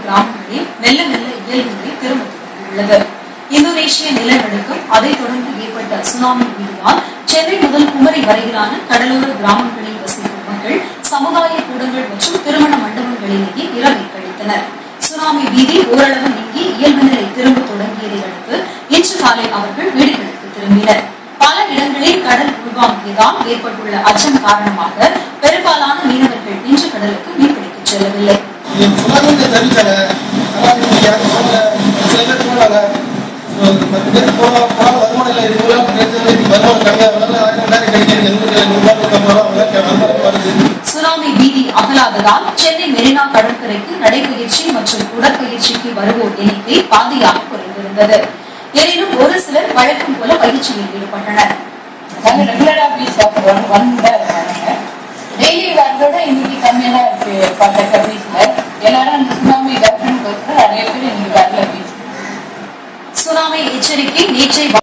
கிராமங்களில் மெல்ல மெல்ல இயல்பு நிலை திரும்ப தொடங்கியுள்ளது. இந்தோனேஷிய நிலநடுக்கம், அதைத் தொடர்ந்து ஏற்பட்ட சுனாமி பீதியால் சென்னை முதல் குமரி வரையிலான கடலோர கிராமங்களில் வசிக்கும் மக்கள் சமுதாய கூடங்கள் மற்றும் திருமண மண்டபங்களிலேயே இரவை கழித்தனர். சுனாமி பீதி ஓரளவு நீங்கி இயல்பு நிலை திரும்ப தொடங்கியதை அடுத்து இன்று காலை அவர்கள் வீடுகளுக்கு திரும்பினர். பல இடங்களில் கடல் உள்வாங்கியதால் ஏற்பட்டுள்ள அச்சம் காரணமாக பெரும்பாலான மீனவர்கள் இன்று கடலுக்கு மீன்பிடிக்க செல்லவில்லை. சுனாமி பீதி அகலாததால் சென்னை மெரினா கடற்கரைக்கு நடைபயிற்சி மற்றும் உடற்பயிற்சிக்கு வருவோர் எண்ணிக்கை பாதியாக குறைந்திருந்தது. எனினும் ஒரு சிலர் வழக்கம் போல பயிற்சியில் ஈடுபட்டனர். டெய்லி வரதோட இன்னைக்கு கம்மியா தான் இருக்கு. எல்லாரும் அந்த சுனாமி நிறைய பேர் இன்னைக்கு வரல. சுனாமி எச்சரிக்கை நேற்றை